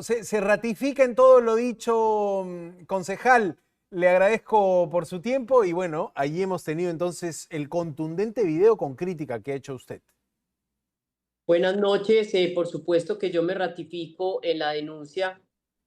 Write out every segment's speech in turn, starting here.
Bueno, se ratifica en todo lo dicho, concejal. Le agradezco por su tiempo y bueno, allí hemos tenido entonces el contundente video con crítica que ha hecho usted. Buenas noches. Por supuesto que yo me ratifico en la denuncia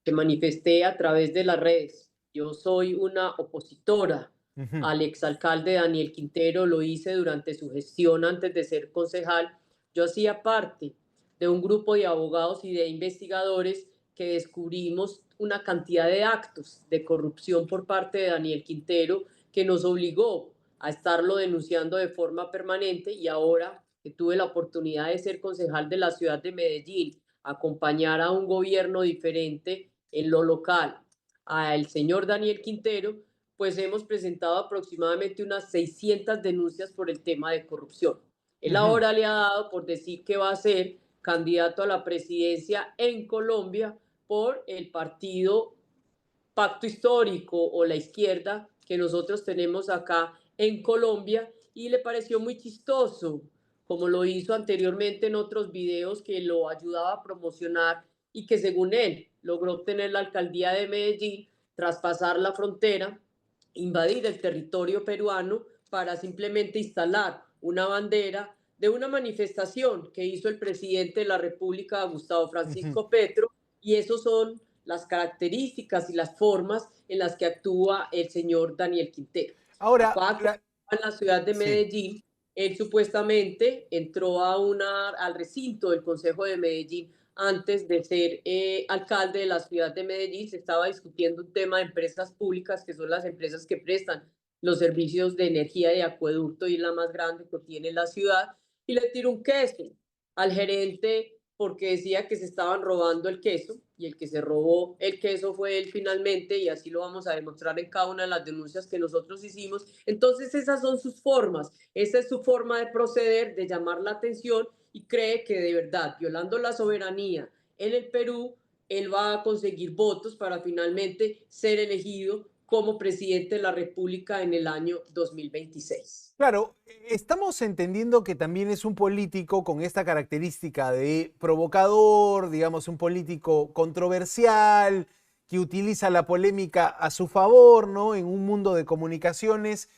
que manifesté a través de las redes. Yo soy una opositora Ujú. al exalcalde Daniel Quintero, lo hice durante su gestión antes de ser concejal. Yo hacía parte de un grupo de abogados y de investigadores que descubrimos una cantidad de actos de corrupción por parte de Daniel Quintero que nos obligó a estarlo denunciando de forma permanente y ahora que tuve la oportunidad de ser concejal de la ciudad de Medellín, acompañar a un gobierno diferente en lo local, al señor Daniel Quintero, pues hemos presentado aproximadamente unas 600 denuncias por el tema de corrupción. Él Ujú. ahora le ha dado por decir que va a ser candidato a la presidencia en Colombia por el partido Pacto Histórico o la izquierda que nosotros tenemos acá en Colombia y le pareció muy chistoso, como lo hizo anteriormente en otros videos que lo ayudaba a promocionar y que según él logró obtener la alcaldía de Medellín, traspasar la frontera, invadir el territorio peruano para simplemente instalar una bandera de una manifestación que hizo el presidente de la República, Gustavo Ujú. Francisco Petro, y esos son las características y las formas en las que actúa el señor Daniel Quintero. Ahora, Acá en la ciudad de sí. Medellín, él supuestamente entró al recinto del Consejo de Medellín antes de ser alcalde de la ciudad de Medellín. Se estaba discutiendo un tema de empresas públicas, que son las empresas que prestan los servicios de energía de acueducto y la más grande que tiene la ciudad, y le tiró un queso al gerente porque decía que se estaban robando el queso y el que se robó el queso fue él finalmente y así lo vamos a demostrar en cada una de las denuncias que nosotros hicimos. Entonces esas son sus formas, esa es su forma de proceder, de llamar la atención y cree que de verdad, violando la soberanía en el Perú, él va a conseguir votos para finalmente ser elegido como presidente de la República en el año 2026. Claro, estamos entendiendo que también es un político con esta característica de provocador, digamos, un político controversial, que utiliza la polémica a su favor, ¿no? En un mundo de comunicaciones,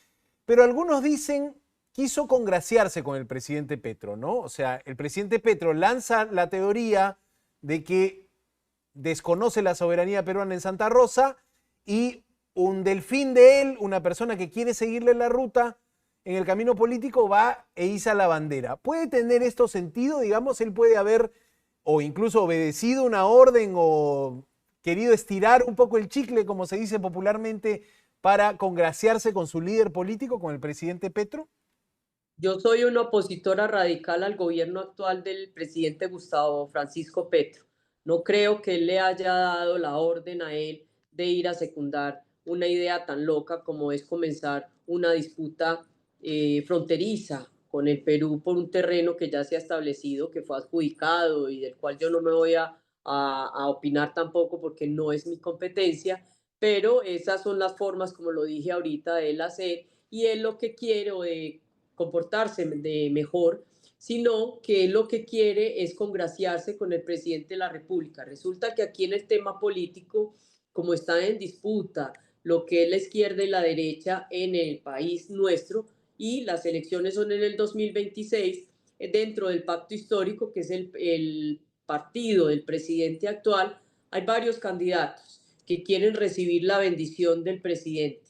pero algunos dicen quiso congraciarse con el presidente Petro, ¿no? O sea, el presidente Petro lanza la teoría de que desconoce la soberanía peruana en Santa Rosa y un delfín de él, una persona que quiere seguirle la ruta en el camino político, va e iza la bandera. ¿Puede tener esto sentido? Digamos, él puede haber o incluso obedecido una orden o querido estirar un poco el chicle, como se dice popularmente, para congraciarse con su líder político, con el presidente Petro. Yo soy una opositora radical al gobierno actual del presidente Gustavo Francisco Petro. No creo que él le haya dado la orden a él de ir a secundar una idea tan loca como es comenzar una disputa fronteriza con el Perú por un terreno que ya se ha establecido, que fue adjudicado y del cual yo no me voy a opinar tampoco porque no es mi competencia, pero esas son las formas, como lo dije ahorita, de él hacer y él lo que quiere o de comportarse de mejor, sino que él lo que quiere es congraciarse con el presidente de la República. Resulta que aquí en el tema político, como está en disputa lo que es la izquierda y la derecha en el país nuestro, y las elecciones son en el 2026, dentro del pacto histórico, que es el partido del presidente actual, hay varios candidatos que quieren recibir la bendición del presidente.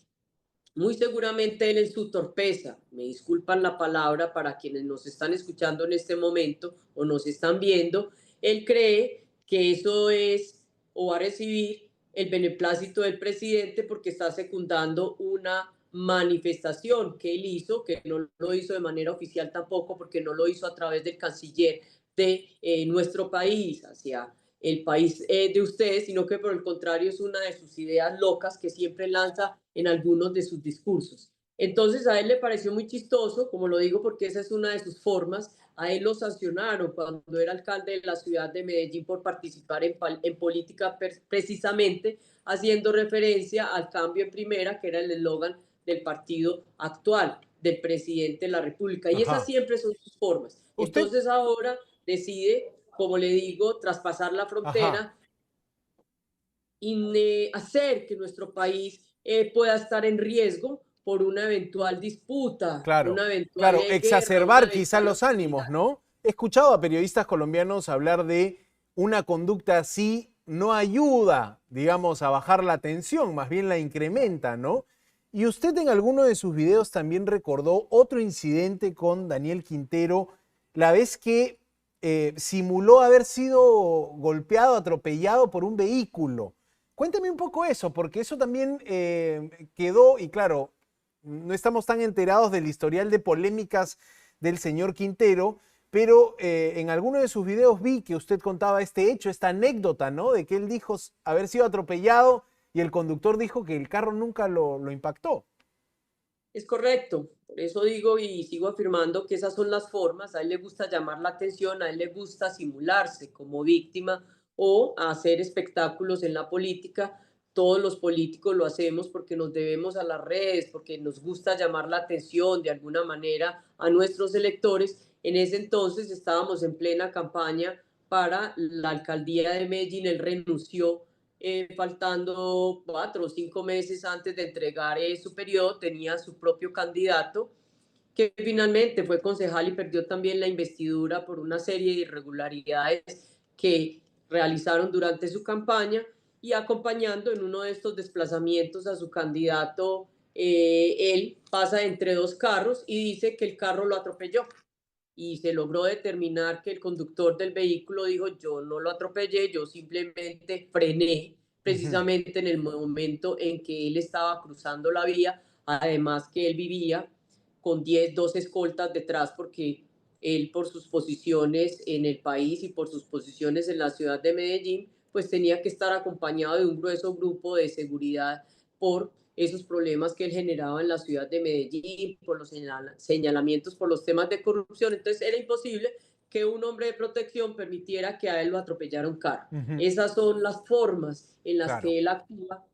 Muy seguramente él en su torpeza, me disculpan la palabra para quienes nos están escuchando en este momento o nos están viendo, él cree que eso es o va a recibir el beneplácito del presidente porque está secundando una manifestación que él hizo, que no lo hizo de manera oficial tampoco, porque no lo hizo a través del canciller de nuestro país hacia el país de ustedes, sino que por el contrario es una de sus ideas locas que siempre lanza en algunos de sus discursos. Entonces a él le pareció muy chistoso, como lo digo porque esa es una de sus formas, a él lo sancionaron cuando era alcalde de la ciudad de Medellín por participar en política precisamente haciendo referencia al cambio en primera, que era el eslogan del partido actual del presidente de la República. Y esas Ajá. siempre son sus formas. Usted, Entonces ahora decide, como le digo, traspasar la ajá. frontera hacer que nuestro país pueda estar en riesgo por una eventual disputa, Claro, una eventual claro, guerra, una exacerbar quizá eventual los ánimos, hostilidad. ¿no? He escuchado a periodistas colombianos hablar de una conducta así no ayuda, digamos, a bajar la tensión, más bien la incrementa, ¿no? Y usted en alguno de sus videos también recordó otro incidente con Daniel Quintero, la vez que simuló haber sido golpeado, atropellado por un vehículo. Cuénteme un poco eso, porque eso también quedó, y claro, no estamos tan enterados del historial de polémicas del señor Quintero, pero en alguno de sus videos vi que usted contaba este hecho, esta anécdota, ¿no? De que él dijo haber sido atropellado y el conductor dijo que el carro nunca lo impactó. Es correcto, por eso digo y sigo afirmando que esas son las formas, a él le gusta llamar la atención, a él le gusta simularse como víctima o hacer espectáculos en la política. Todos los políticos lo hacemos porque nos debemos a las redes, porque nos gusta llamar la atención de alguna manera a nuestros electores. En ese entonces estábamos en plena campaña para la alcaldía de Medellín, él renunció faltando 4 o 5 meses antes de entregar su periodo, tenía su propio candidato, que finalmente fue concejal y perdió también la investidura por una serie de irregularidades que realizaron durante su campaña y acompañando en uno de estos desplazamientos a su candidato, él pasa entre dos carros y dice que el carro lo atropelló y se logró determinar que el conductor del vehículo dijo, yo no lo atropellé, yo simplemente frené Ujú. precisamente en el momento en que él estaba cruzando la vía, además que él vivía con 10, 12 escoltas detrás porque él por sus posiciones en el país y por sus posiciones en la ciudad de Medellín, pues tenía que estar acompañado de un grueso grupo de seguridad por esos problemas que él generaba en la ciudad de Medellín, por los señalamientos, por los temas de corrupción. Entonces era imposible que un hombre de protección permitiera que a él lo atropellara un carro. Ujú. Esas son las formas en las Claro. que él actúa.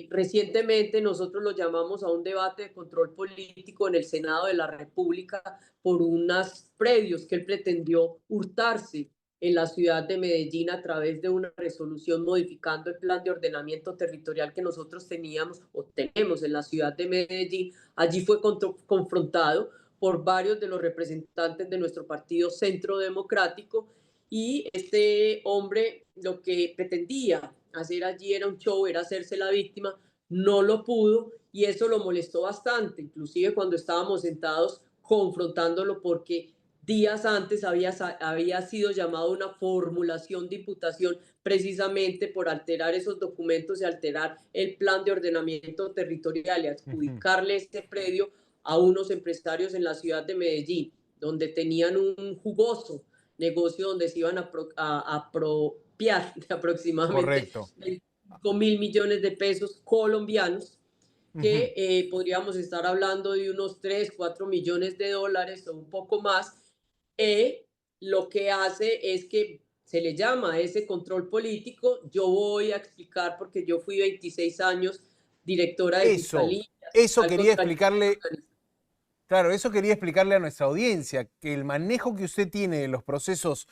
Recientemente nosotros lo llamamos a un debate de control político en el Senado de la República por unos predios que él pretendió hurtarse en la ciudad de Medellín a través de una resolución modificando el plan de ordenamiento territorial que nosotros teníamos o tenemos en la ciudad de Medellín. Allí fue confrontado por varios de los representantes de nuestro partido Centro Democrático y este hombre lo que pretendía hacer allí era un show, era hacerse la víctima, no lo pudo y eso lo molestó bastante, inclusive cuando estábamos sentados confrontándolo porque días antes había sido llamado una formulación de imputación precisamente por alterar esos documentos y alterar el plan de ordenamiento territorial y Ujú. adjudicarle este predio a unos empresarios en la ciudad de Medellín, donde tenían un jugoso negocio donde se iban a apropiar de aproximadamente Correcto. 25.000 millones de pesos colombianos Ujú. que podríamos estar hablando de unos 3, 4 millones de dólares o un poco más, lo que hace es que se le llama a ese control político. Yo voy a explicar porque yo fui 26 años directora de Eso, fiscalía, eso fiscal quería contra el crimen explicarle. organizado. Claro, eso quería explicarle a nuestra audiencia, que el manejo que usted tiene de los procesos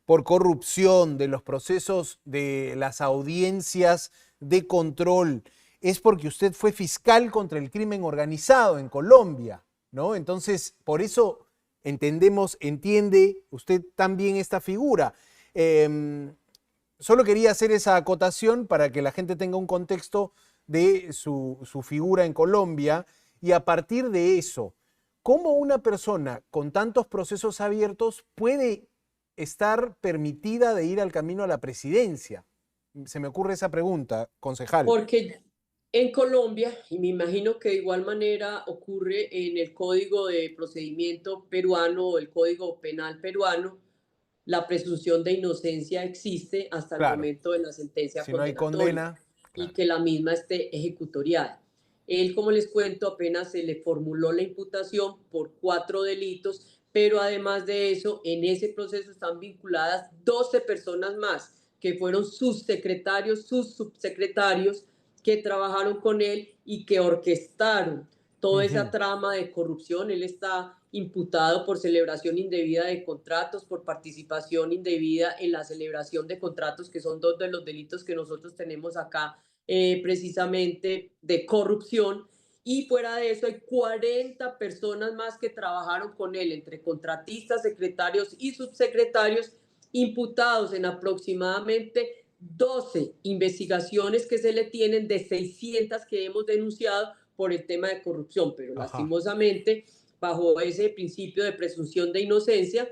por corrupción, de los procesos de las audiencias de control, es porque usted fue fiscal contra el crimen organizado en Colombia, ¿no? Entonces, por eso entiende usted también esta figura. Eh, Solo quería hacer esa acotación para que la gente tenga un contexto de su figura en Colombia y a partir de eso, ¿cómo una persona con tantos procesos abiertos puede estar permitida de ir al camino a la presidencia? Se me ocurre esa pregunta, concejal. Porque en Colombia, y me imagino que de igual manera ocurre en el Código de Procedimiento peruano o el Código Penal peruano, la presunción de inocencia existe hasta el Claro, momento de la sentencia si no hay condenatoria condena, y claro. que la misma esté ejecutoriada. Él, como les cuento, apenas se le formuló la imputación por 4 delitos, pero además de eso, en ese proceso están vinculadas 12 personas más, que fueron sus secretarios, sus subsecretarios, que trabajaron con él y que orquestaron toda esa Ujú. trama de corrupción. Él está imputado por celebración indebida de contratos, por participación indebida en la celebración de contratos, que son dos de los delitos que nosotros tenemos acá, precisamente de corrupción. Y fuera de eso hay 40 personas más que trabajaron con él, entre contratistas, secretarios y subsecretarios, imputados en aproximadamente 12 investigaciones que se le tienen de 600 que hemos denunciado por el tema de corrupción, pero Ajá. lastimosamente, bajo ese principio de presunción de inocencia,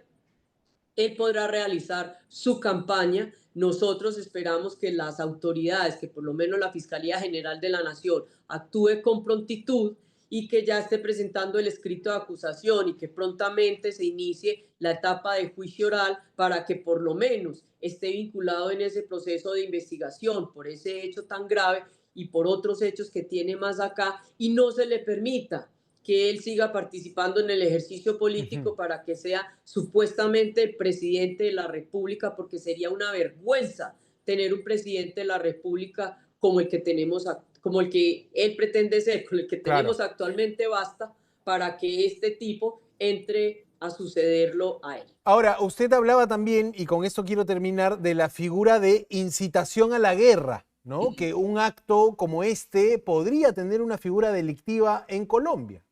él podrá realizar su campaña. Nosotros esperamos que las autoridades, que por lo menos la Fiscalía General de la Nación, actúe con prontitud y que ya esté presentando el escrito de acusación y que prontamente se inicie la etapa de juicio oral para que por lo menos esté vinculado en ese proceso de investigación por ese hecho tan grave y por otros hechos que tiene más acá, y no se le permita que él siga participando en el ejercicio Ujú. político para que sea supuestamente el presidente de la República, porque sería una vergüenza tener un presidente de la República como el que tenemos, como el que él pretende ser, con el que Claro. tenemos actualmente. Basta para que este tipo entre a sucederlo a él. Ahora, usted hablaba también, y con esto quiero terminar, de la figura de incitación a la guerra, ¿no? Que un acto como este podría tener una figura delictiva en Colombia.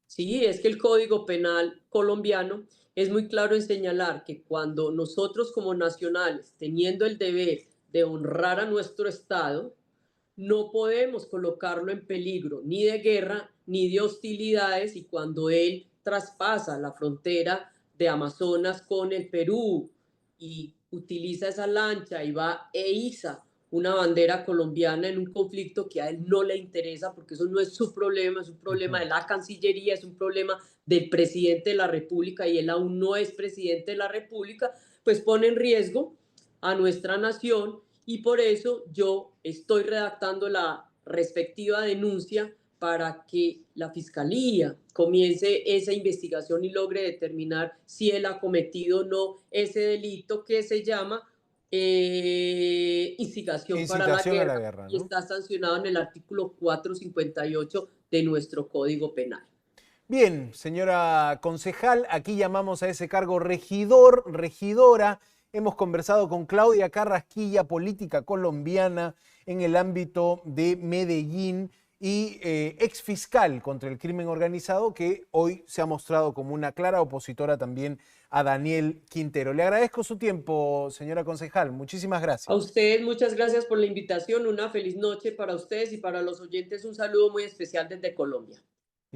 Sí, es que el Código Penal colombiano es muy claro en señalar que cuando nosotros como nacionales, teniendo el deber de honrar a nuestro Estado, no podemos colocarlo en peligro ni de guerra ni de hostilidades, y cuando él traspasa la frontera de Amazonas con el Perú y utiliza esa lancha y va e iza una bandera colombiana en un conflicto que a él no le interesa, porque eso no es su problema, es un problema Ujú. de la Cancillería, es un problema del presidente de la República y él aún no es presidente de la República, pues pone en riesgo a nuestra nación, y por eso yo estoy redactando la respectiva denuncia para que la Fiscalía comience esa investigación y logre determinar si él ha cometido o no ese delito que se llama instigación para la Incitación a la guerra, guerra, y ¿no? está sancionado en el artículo 458 de nuestro Código Penal. Bien, señora concejal, aquí llamamos a ese cargo regidor, regidora. Hemos conversado con Claudia Carrasquilla, política colombiana en el ámbito de Medellín y ex fiscal contra el crimen organizado, que hoy se ha mostrado como una clara opositora también a Daniel Quintero. Le agradezco su tiempo, señora concejal. Muchísimas A gracias. ustedes muchas gracias por la invitación, una feliz noche para ustedes y para los oyentes un saludo muy especial desde Colombia.